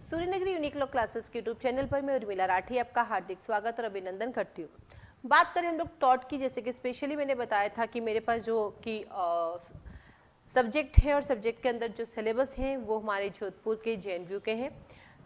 Suryanagari unique law classes के YouTube channel पर मैं उर्मिला राठी आपका हार्दिक स्वागत और अभिनंदन करती हूँ। बात करें हम लोग टॉट की, जैसे कि स्पेशली मैंने बताया था कि मेरे पास जो कि सब्जेक्ट है और सब्जेक्ट के अंदर जो सिलेबस हैं वो हमारे जोधपुर के जेएनयू के हैं,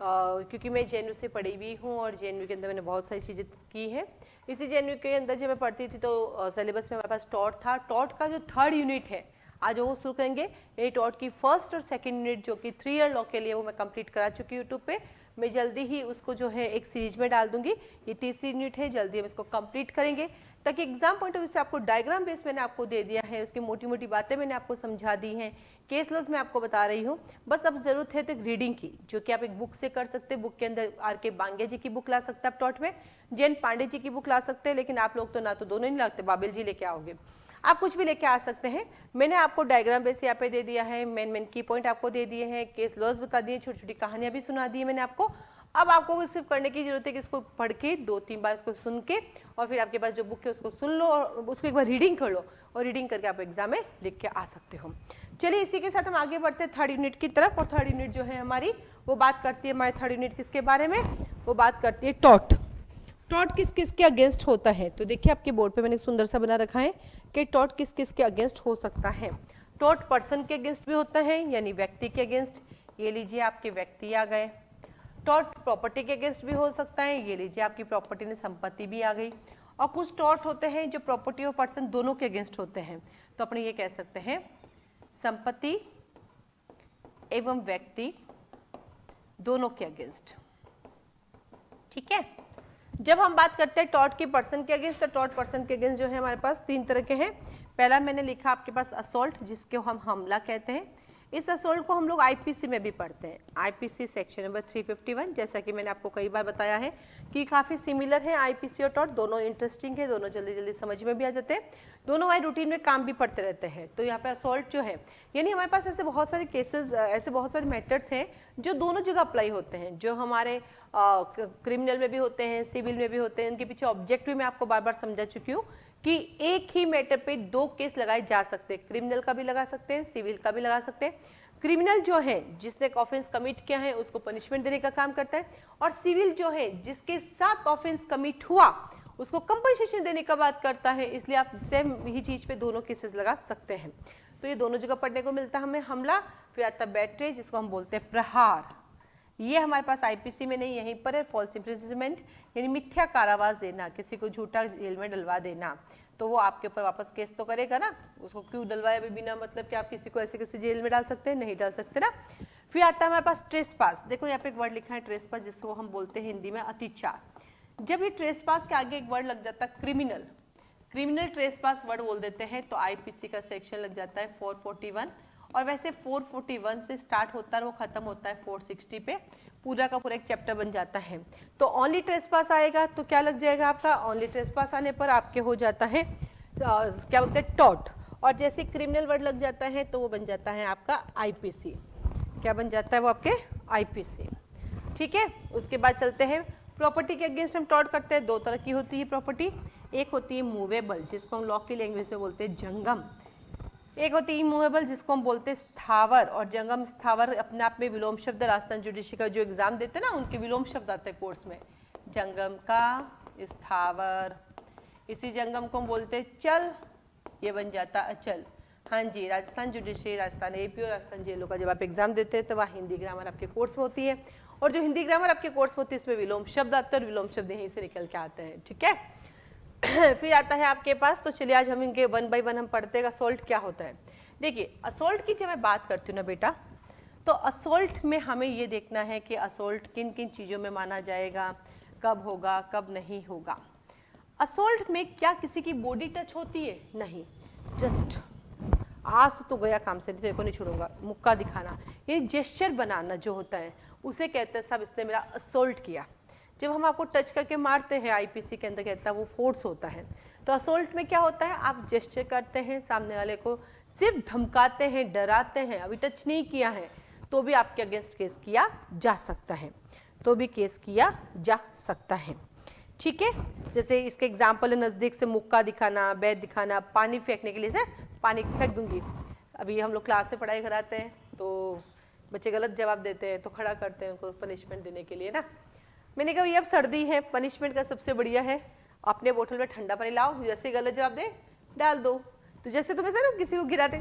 क्योंकि मैं जेएनयू से पढ़ी हुई हूँ और जेएनयू के अंदर मैंने बहुत सारी चीज़ें की है। इसी जेएनयू के अंदर जब मैं पढ़ती थी तो सिलेबस में हमारे पास टॉट था। टॉट का जो 3rd यूनिट है आज वो शुरू करेंगे। ये टॉट की 1st और 2nd यूनिट जो कि 3 ईयर लॉ के लिए वो मैं कंप्लीट करा चुकी हूँ यूट्यूब पे। मैं जल्दी ही उसको जो है एक सीरीज में डाल दूंगी। ये 3री यूनिट है, जल्दी हम इसको कंप्लीट करेंगे ताकि एग्जाम पॉइंट ऑफ व्यू से आपको डायग्राम बेस मैंने आपको दे दिया है, उसकी मोटी मोटी बातें मैंने आपको समझा दी हैं, केस लॉज मैं आपको बता रही हूँ। बस अब जरूरत है तो एक रीडिंग की, जो कि आप एक बुक से कर सकते हैं। बुक के अंदर R.K. बांगे जी की बुक ला सकते हैं आप टॉट में, जैन पांडे जी की बुक ला सकते हैं, लेकिन आप लोग तो ना तो दोनों नहीं लाते, बाबिल जी लेके आओगे, आप कुछ भी लेके आ सकते हैं। मैंने आपको डायग्राम बेस यहाँ पे दे दिया है, मेन की पॉइंट आपको दे दिए हैं, केस लॉज बता दिए, छोटी छोटी कहानियां भी सुना दी है मैंने आपको। अब आपको सिर्फ करने की जरूरत है कि इसको पढ़ के 2-3 बार इसको सुन के और फिर आपके पास जो बुक है उसको सुन लो और उसको एक बार रीडिंग कर लो और रीडिंग करके आप एग्जाम में लिख के आ सकते हो। चलिए इसी के साथ हम आगे बढ़ते हैं 3rd यूनिट की तरफ। और 3rd यूनिट जो है हमारी वो बात करती है, हमारी 3rd यूनिट किसके बारे में, वो बात करती है टॉट। टॉट किस किस के अगेंस्ट होता है, तो देखिए आपके बोर्ड पे मैंने सुंदर सा बना रखा है कि टॉट किस किस के अगेंस्ट हो सकता है। टॉट पर्सन के अगेंस्ट भी होता है, यानी व्यक्ति के अगेंस्ट, ये लीजिए आपके व्यक्ति आ गए। टॉट प्रॉपर्टी के अगेंस्ट भी हो सकता है, ये लीजिए आपकी प्रॉपर्टी में संपत्ति भी आ गई। और कुछ टॉट होते हैं जो प्रॉपर्टी और पर्सन दोनों के अगेंस्ट होते हैं, तो अपने ये कह सकते हैं संपत्ति एवं व्यक्ति दोनों के अगेंस्ट। ठीक है, जब हम बात करते हैं टॉट के पर्सन के अगेंस्ट, तो टॉट पर्सन के अगेंस्ट जो है हमारे पास 3 तरह के हैं। पहला मैंने लिखा आपके पास असॉल्ट, जिसको हम हमला कहते हैं। इस असॉल्ट को हम लोग आईपीसी में भी पढ़ते हैं, आईपीसी सेक्शन नंबर 351। जैसा कि मैंने आपको कई बार बताया है कि काफ़ी सिमिलर है आईपीसी और टॉट, दोनों इंटरेस्टिंग है, दोनों जल्दी जल्दी समझ में भी आ जाते हैं, दोनों हमारे रूटीन में काम भी पड़ते रहते हैं। तो यहाँ पे असॉल्ट जो है, यानी हमारे पास ऐसे बहुत सारे केसेस, ऐसे बहुत सारे मैटर्स हैं जो दोनों जगह अप्लाई होते हैं, जो हमारे क्रिमिनल में भी होते हैं, सिविल में भी होते हैं। उनके पीछे ऑब्जेक्ट भी मैं आपको बार बार समझा चुकी हूँ कि एक ही मैटर पे 2 केस लगाए जा सकते हैं, क्रिमिनल का भी लगा सकते हैं, सिविल का भी लगा सकते हैं। क्रिमिनल जो है जिसने ऑफेंस कमिट किया है उसको पनिशमेंट देने का काम करता है, और सिविल जो है जिसके साथ ऑफेंस कमिट हुआ उसको कंपनसेशन देने का बात करता है। इसलिए आप सेम ही चीज पे दोनों केसेस लगा सकते हैं। तो ये दोनों जगह पढ़ने को मिलता है हमें हमला। फिर आता है बैटरी, जिसको हम बोलते हैं प्रहार। ये हमारे पास आईपीसी में नहीं, यहीं पर है, फॉल्स इम्प्रिजनमेंट, यानी मिथ्या कारावास देना, किसी को झूठा जेल में डलवा देना। तो वो आपके ऊपर वापस केस तो करेगा ना, उसको क्यों डलवाया भी बिना मतलब कि आप किसी को ऐसे किसी जेल में डाल सकते हैं, नहीं डाल सकते ना। फिर आता है हमारे पास ट्रेसपास। देखो यहाँ पे एक वर्ड लिखा है ट्रेसपास, जिसको हम बोलते हैं हिंदी में अतिचार। जब ये ट्रेसपास के आगे एक वर्ड लग जाता है क्रिमिनल, क्रिमिनल ट्रेसपास वर्ड बोल देते हैं, तो आईपीसी का सेक्शन लग जाता है 441। और वैसे 441 से स्टार्ट होता है, वो खत्म होता है 460 पे, पूरा का पूरा एक चैप्टर बन जाता है। तो ओनली ट्रेसपास आएगा तो क्या लग जाएगा आपका, ओनली ट्रेसपास आने पर आपके हो जाता है क्या बोलते हैं टॉट। और जैसे क्रिमिनल वर्ड लग जाता है तो वो बन जाता है आपका आईपीसी। क्या बन जाता है वो आपके आईपीसी। ठीक है, उसके बाद चलते हैं प्रॉपर्टी के अगेंस्ट हम टॉट करते हैं। 2 तरह की होती है प्रॉपर्टी, एक होती है मूवेबल, जिसको हम लॉ की लैंग्वेज में बोलते हैं जंगम। एक होती है इमूवेबल, जिसको हम बोलते हैं स्थावर। और जंगम स्थावर अपने आप में विलोम शब्द, राजस्थान जुडिशरी का जो एग्जाम देते हैं ना उनके विलोम शब्द आते हैं कोर्स में, जंगम का, स्थावर। इसी जंगम को हम बोलते हैं चल, ये बन जाता अचल। हाँ जी, राजस्थान जुडिशरी, राजस्थान एपी और राजस्थान जेलों का जब आप एग्जाम देते हैं तो वह हिंदी ग्रामर आपके कोर्स में होती है, और जो हिंदी ग्रामर आपके कोर्स में होती है इसमें विलोम शब्द आते हैं और विलोम शब्द यहीं से निकल के आते हैं। ठीक है, फिर आता है आपके पास, तो चलिए आज हम इनके 1 बाय 1 हम पढ़ते हैं असॉल्ट क्या होता है। देखिए असॉल्ट की जब मैं बात करती हूँ ना बेटा, तो असॉल्ट में हमें ये देखना है कि असॉल्ट किन किन चीज़ों में माना जाएगा, कब होगा कब नहीं होगा। असॉल्ट में क्या किसी की बॉडी टच होती है, नहीं, जस्ट आज तो गया काम से, तेरे को नहीं छोड़ूंगा, मुक्का दिखाना, ये जेस्चर बनाना जो होता है उसे कहते हैं साहब इसने मेरा असॉल्ट किया। जब हम आपको टच करके मारते हैं आईपीसी के अंदर कहता है वो फोर्स होता है। तो असॉल्ट में क्या होता है, आप जेस्चर करते हैं, सामने वाले को सिर्फ धमकाते हैं, डराते हैं, अभी टच नहीं किया है तो भी आपके अगेंस्ट केस किया जा सकता है, तो भी केस किया जा सकता है। ठीक है, जैसे इसके एग्जाम्पल है नज़दीक से मुक्का दिखाना, बैट दिखाना, पानी फेंकने के लिए से पानी फेंक दूंगी। अभी हम लोग क्लास में पढ़ाई कराते हैं तो बच्चे गलत जवाब देते हैं तो खड़ा करते हैं उनको पनिशमेंट देने के लिए ना। मैंने कहा ये अब सर्दी है, पनिशमेंट का सबसे बढ़िया है अपने बोतल में ठंडा पानी लाओ, जैसे गलत जवाब दे डाल दो। तो जैसे तुम ऐसे ना किसी को गिराते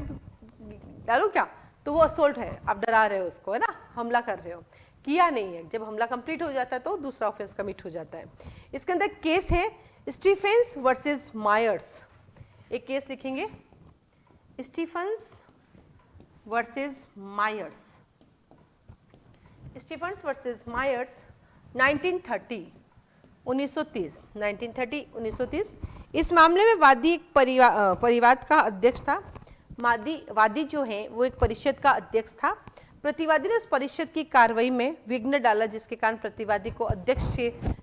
डालो क्या, तो वो असोल्ट है, आप डरा रहे हो उसको, है ना, हमला कर रहे हो। किया नहीं है, जब हमला कंप्लीट हो जाता है तो दूसरा ऑफेंस कमिट हो जाता है। इसके अंदर केस है स्टीफेंस वर्सेस मायर्स। एक केस लिखेंगे Stephens versus Myers. Stephens versus Myers 1930 1930। इस मामले में वादी एक परिवाद का अध्यक्ष था। वादी जो है वो एक परिषद का अध्यक्ष था। प्रतिवादी ने उस परिषद की कार्रवाई में विघ्न डाला, जिसके कारण प्रतिवादी को अध्यक्ष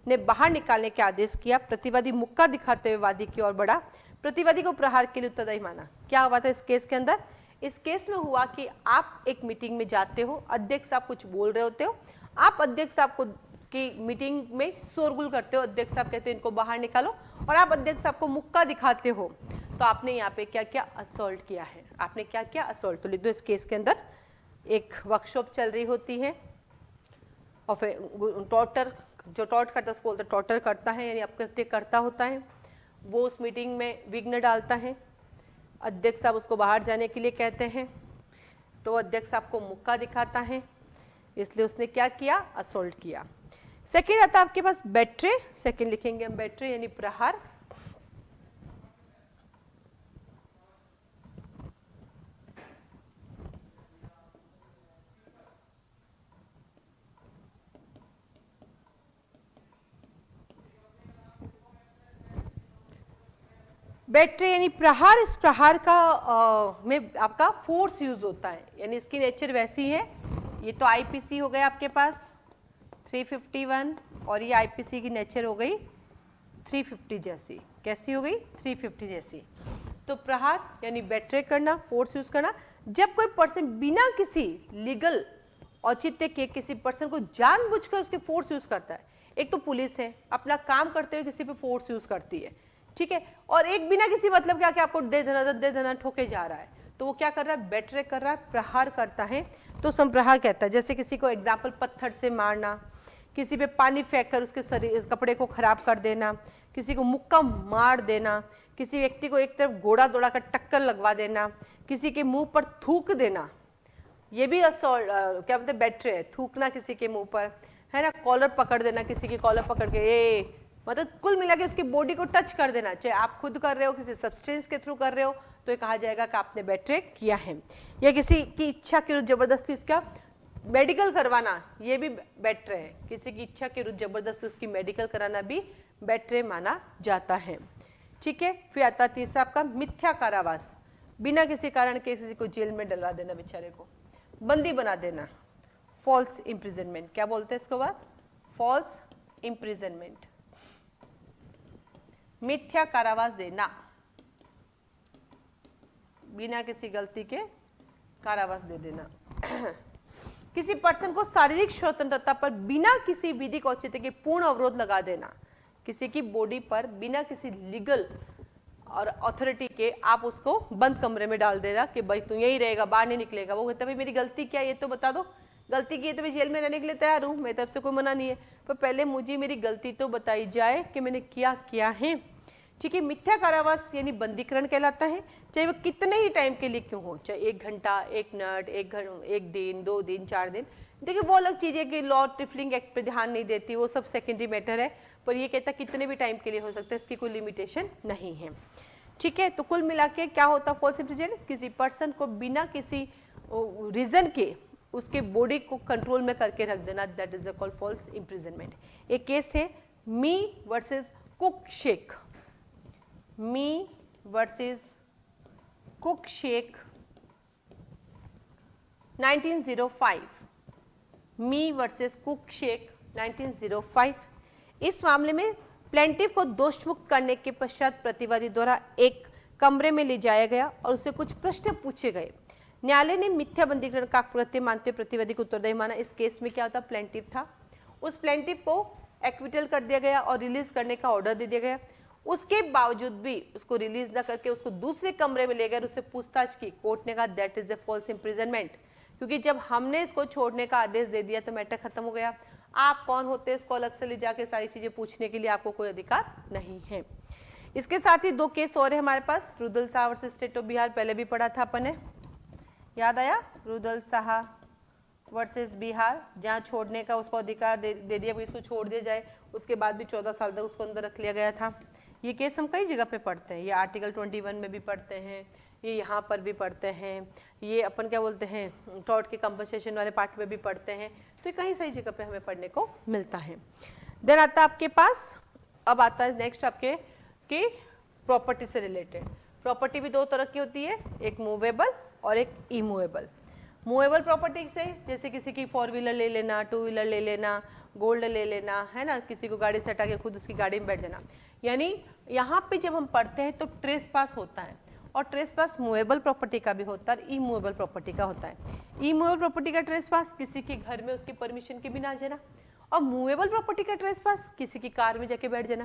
ने बाहर निकालने के आदेश किया। प्रतिवादी मुक्का दिखाते हुए वादी की ओर बढ़ा, प्रतिवादी को प्रहार के लिए उत्तरदायी माना। क्या हुआ था इस केस के अंदर? इस केस में हुआ कि आप एक मीटिंग में जाते हो, अध्यक्ष साहब कुछ बोल रहे होते हो, आप अध्यक्ष साहब को की मीटिंग में शोरगुल करते हो, अध्यक्ष साहब कहते हैं इनको बाहर निकालो, और आप अध्यक्ष साहब को मुक्का दिखाते हो। तो आपने यहाँ पे क्या क्या असॉल्ट किया है, आपने क्या क्या असॉल्ट। तो लिख दो इस केस के अंदर एक वर्कशॉप चल रही होती है और फिर टॉर्टर, जो टॉर्ट करता है उसको बोलते टॉर्टर करता है, यानी अकृत्य करता होता है, वो उस मीटिंग में विघ्न डालता है, अध्यक्ष साहब उसको बाहर जाने के लिए कहते हैं, तो अध्यक्ष साहब को मुक्का दिखाता है, इसलिए उसने क्या किया, असॉल्ट किया। सेकेंड आता है आपके पास बैट्रे। सेकेंड लिखेंगे हम बैट्रे यानी प्रहार। बैट्रे यानी प्रहार। इस प्रहार का में आपका फोर्स यूज होता है, यानी इसकी नेचर वैसी है। ये तो आईपीसी हो गया आपके पास 351 और ये आईपीसी की नेचर हो गई 350 जैसी। कैसी हो गई? 350 जैसी। तो प्रहार यानी बैट्रे करना, फोर्स यूज करना। जब कोई पर्सन बिना किसी लीगल औचित्य के किसी पर्सन को जानबूझकर उसके फोर्स यूज करता है, एक तो पुलिस है अपना काम करते हुए किसी पे फोर्स यूज करती है, ठीक है, और एक बिना किसी मतलब क्या कि आपको दे देना ठोके जा रहा है, तो वो क्या कर रहा है, बैट्रे कर रहा है, प्रहार करता है, तो संप्रहार कहता है। जैसे किसी को एग्जाम्पल पत्थर से मारना, किसी पे पानी फेंक कर उसके शरीर कपड़े को खराब कर देना, किसी को मुक्का मार देना, किसी व्यक्ति को एक तरफ घोड़ा दौड़ा कर टक्कर लगवा देना, किसी के मुंह पर थूक देना, ये भी असॉल्ट क्या बोलते हैं, बैट्रे है, थूकना किसी के मुंह पर, है ना, कॉलर पकड़ देना, किसी की कॉलर पकड़ के मतलब कुल मिला के उसकी बॉडी को टच कर देना, चाहे आप खुद कर रहे हो, किसी सब्सटेंस के थ्रू कर रहे हो, तो ये कहा जाएगा कि आपने बैट्रे किया है। या किसी की इच्छा के विरुद्ध जबरदस्ती उसका मेडिकल करवाना, ये भी बैट्रे है, किसी की इच्छा के विरुद्ध जबरदस्ती उसकी मेडिकल कराना भी बैट्रे माना जाता है, ठीक है। फिर आता तीसरा आपका मिथ्या कारावास, बिना किसी कारण के किसी को जेल में डलवा देना, बेचारे को बंदी बना देना, फॉल्स इम्प्रिजनमेंट, क्या बोलते हैं इसको बात, फॉल्स इम्प्रिजनमेंट, मिथ्या कारावास देना, बिना किसी गलती के कारावास दे देना। किसी पर्सन को शारीरिक स्वतंत्रता पर बिना किसी विधिक औचित्य के पूर्ण अवरोध लगा देना, किसी की बॉडी पर बिना किसी लीगल और अथॉरिटी के आप उसको बंद कमरे में डाल देना कि भाई तू यही रहेगा, बाहर नहीं निकलेगा। वो कहता है भाई मेरी गलती क्या है ये तो बता दो, गलती की है तो मैं जेल में रहने के लिए तैयार हूँ, मेरी तरफ से कोई मना नहीं है, पर पहले मुझे मेरी गलती तो बताई जाए कि मैंने क्या किया है, ठीक है। मिथ्या कारावास यानी बंदीकरण कहलाता है, चाहे वो कितने ही टाइम के लिए क्यों हो, चाहे 1 घंटा, 1 मिनट, 1 दिन, 2 दिन, 4 दिन, देखिए वो अलग चीज़ है कि लॉ ट्रिफलिंग एक्ट पे ध्यान नहीं देती, वो सब सेकेंडरी मैटर है, पर ये कहता है कितने भी टाइम के लिए हो सकता है, इसकी कोई लिमिटेशन नहीं है, ठीक है। तो कुल मिला के क्या होता है फॉल्स इम्प्रिजनमेंट, किसी पर्सन को बिना किसी रीजन के उसके बॉडी को कंट्रोल में करके रख देना, that is called false imprisonment. एक केस है Mee versus Cruikshank, Mee versus Cruikshank 1905, Mee versus Cruikshank 1905। इस मामले में प्लेंटिफ को दोषमुक्त करने के पश्चात प्रतिवादी द्वारा एक कमरे में ले जाया गया और उससे कुछ प्रश्न पूछे गए। न्यायालय ने मिथ्या बंदीकरण का कृत्य मानते हुए प्रतिवादी को उत्तरदायी माना। इस केस में क्या होता, प्लेंटिफ था, उस प्लेंटिफ को एक्विटल कर दिया गया और रिलीज करने का ऑर्डर दे दिया गया, उसके बावजूद भी उसको रिलीज ना करके उसको दूसरे कमरे में ले गए, उससे पूछताछ की, कोर्ट ने कहा that is a false imprisonment, क्योंकि जब हमने इसको छोड़ने का आदेश दे दिया तो मैटर खत्म हो गया। आप कौन होते हैं इसको अलग से ले जाके सारी चीजें पूछने के लिए, आपको कोई अधिकार नहीं है। इसके साथ ही 2 केस और है हमारे पास, Rudal Shah versus state of Bihar, पहले भी पढ़ा था अपन ने, याद आया, रुदल शाह वर्सेस बिहार, जहाँ छोड़ने का उसको अधिकार दे दिया, इसको छोड़ दिया जाए, उसके बाद भी 14 साल तक उसको अंदर रख लिया गया था। ये केस हम कई जगह पे पढ़ते हैं, ये आर्टिकल 21 में भी पढ़ते हैं, ये यहाँ पर भी पढ़ते हैं, ये अपन क्या बोलते हैं टॉर्ट के कंपनसेशन वाले पार्ट में भी पढ़ते हैं, तो ये कहीं सही जगह पे हमें पढ़ने को मिलता है। देन आता है आपके पास, अब आता है नेक्स्ट आपके कि प्रॉपर्टी से रिलेटेड। प्रॉपर्टी भी 2 तरह की होती है, एक मूवेबल और एक इमूवेबल। मूवेबल प्रॉपर्टी से जैसे किसी की 4 व्हीलर ले लेना, 2 व्हीलर ले लेना, गोल्ड ले लेना, है ना, किसी को गाड़ी से हटा के खुद उसकी गाड़ी में बैठ जाना, यानी यहाँ पे जब हम पढ़ते हैं तो ट्रेस पास होता है, और ट्रेस पास मूवेबल प्रॉपर्टी का भी होता है, इमूवेबल प्रॉपर्टी का होता है। इमूवेबल प्रॉपर्टी का ट्रेस पास किसी के घर में उसकी परमिशन के बिना आ जाना, और मूवेबल प्रॉपर्टी का ट्रेस पास किसी की कार में जाके बैठ जाना,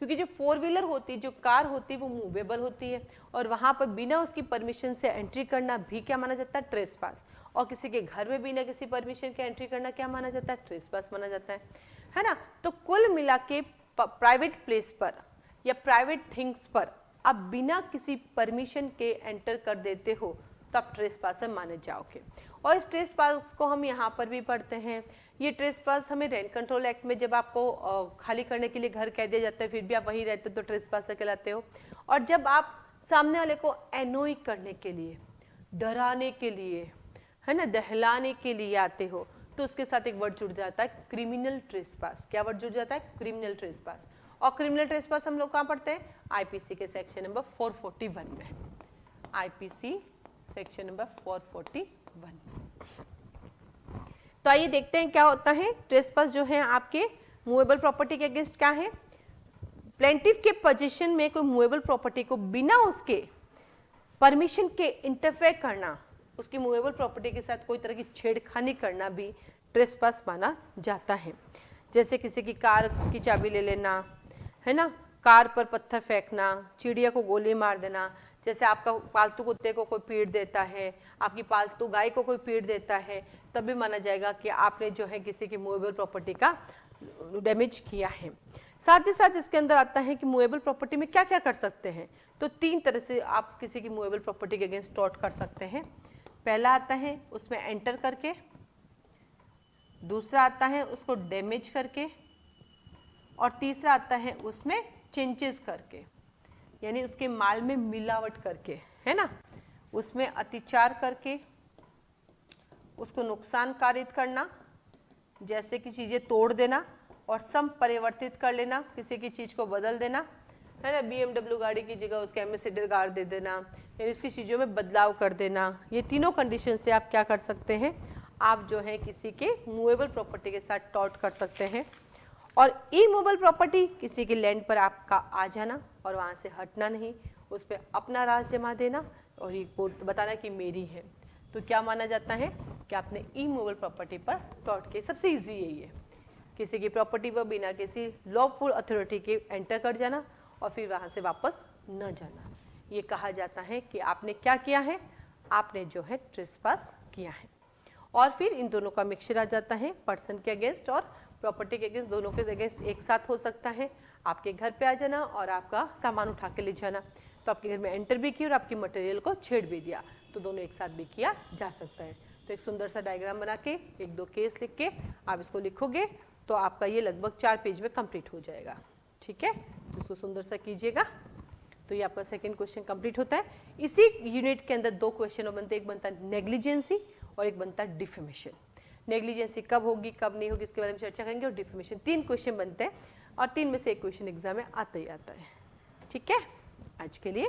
क्योंकि जो 4 व्हीलर होती, जो कार होती है वो मूवेबल होती है, और वहाँ पर बिना उसकी परमिशन से एंट्री करना भी क्या माना जाता है, ट्रेस पास, और किसी के घर में बिना किसी परमिशन के एंट्री करना क्या माना जाता है, ट्रेस पास माना जाता है ना। तो कुल मिला के प्राइवेट प्लेस पर या प्राइवेट थिंग्स पर आप बिना किसी परमिशन के एंटर कर देते हो तो आप ट्रेस पासर माने जाओगे। और इस ट्रेस पास को हम यहाँ पर भी पढ़ते हैं। ये ट्रेस पास हमें रेंट कंट्रोल एक्ट में जब आपको खाली करने के लिए घर कह दिया जाता है, फिर भी आप वहीं रहते हो तो ट्रेस पासर कहलाते हो। और जब आप सामने वाले को एनोई करने के लिए, डराने के लिए, है ना, दहलाने के लिए आते हो तो उसके साथ एक वर्ड जुड़ जाता है, क्रिमिनल ट्रेस पास। क्या वर्ड जुड़ जाता है, क्रिमिनल ट्रेस पास। और क्रिमिनल ट्रेस पास हम लोग कहाँ पढ़ते हैं, आईपीसी के सेक्शन नंबर 441 में, आईपीसी सेक्शन नंबर 441। तो आइए देखते हैं क्या होता है। ट्रेस पास जो है आपके मूवेबल प्रॉपर्टी के अगेंस्ट क्या है, प्लेंटिफ के पोजीशन में कोई मूवेबल प्रॉपर्टी को बिना उसके परमिशन के इंटरफेयर करना, उसकी मूवेबल प्रॉपर्टी के साथ कोई तरह की छेड़खानी करना भी ट्रेस पास माना जाता है। जैसे किसी की कार की चाबी ले लेना, है ना, कार पर पत्थर फेंकना, चिड़िया को गोली मार देना, जैसे आपका पालतू कुत्ते को कोई पीट देता है, आपकी पालतू गाय को कोई पीट देता है, तब भी माना जाएगा कि आपने जो है किसी की मूवेबल प्रॉपर्टी का डैमेज किया है। साथ ही साथ इसके अंदर आता है कि मूवेबल प्रॉपर्टी में क्या क्या कर सकते हैं। तो 3 तरह से आप किसी की मूवेबल प्रॉपर्टी के अगेंस्ट टॉर्ट कर सकते हैं। पहला आता है उसमें एंटर करके, दूसरा आता है उसको डैमेज करके, और तीसरा आता है उसमें चेंजेस करके, यानी उसके माल में मिलावट करके, है ना, उसमें अत्याचार करके, उसको नुकसान कारित करना, जैसे कि चीज़ें तोड़ देना और संपरिवर्तित कर लेना, किसी की चीज़ को बदल देना, है ना, BMW गाड़ी की जगह उसके एम्बेसडर कार दे देना, यानी उसकी चीज़ों में बदलाव कर देना। ये तीनों कंडीशन से आप क्या कर सकते हैं, आप जो है किसी के मूवेबल प्रॉपर्टी के साथ टॉर्ट कर सकते हैं। और इमूवेबल प्रॉपर्टी, किसी के लैंड पर आपका आ जाना और वहाँ से हटना नहीं, उस पर अपना राज जमा देना और ये बताना कि मेरी है, तो क्या माना जाता है कि आपने इमूवेबल प्रॉपर्टी पर टॉर्ट किया। सबसे ईजी यही है, किसी की प्रॉपर्टी पर बिना किसी लॉफुल अथॉरिटी के एंटर कर जाना और फिर वहाँ से वापस न जाना। ये कहा जाता है कि आपने क्या किया है, आपने जो है ट्रेसपास किया है। और फिर इन दोनों का मिक्सचर आ जाता है, पर्सन के अगेंस्ट और प्रॉपर्टी के अगेंस्ट, दोनों के अगेंस्ट एक साथ हो सकता है। आपके घर पे आ जाना और आपका सामान उठा के ले जाना, तो आपके घर में एंटर भी किया और आपकी मटेरियल को छेड़ भी दिया, तो दोनों एक साथ भी किया जा सकता है। तो एक सुंदर सा डायग्राम बना के 1-2 केस लिख के आप इसको लिखोगे तो आपका ये लगभग 4 पेज में कंप्लीट हो जाएगा। ठीक है, तो इसको सुंदर सा कीजिएगा। तो ये आपका सेकंड क्वेश्चन कंप्लीट होता है। इसी यूनिट के अंदर 2 क्वेश्चन बनते हैं, एक बनता है नेग्लिजेंसी और एक बनता है डिफेमेशन। नेग्लिजेंसी कब होगी कब नहीं होगी इसके बारे में चर्चा करेंगे, और डिफेमेशन 3 क्वेश्चन बनते हैं और 3 में से एक क्वेश्चन एग्जाम में आता ही आता है। ठीक है, आज के लिए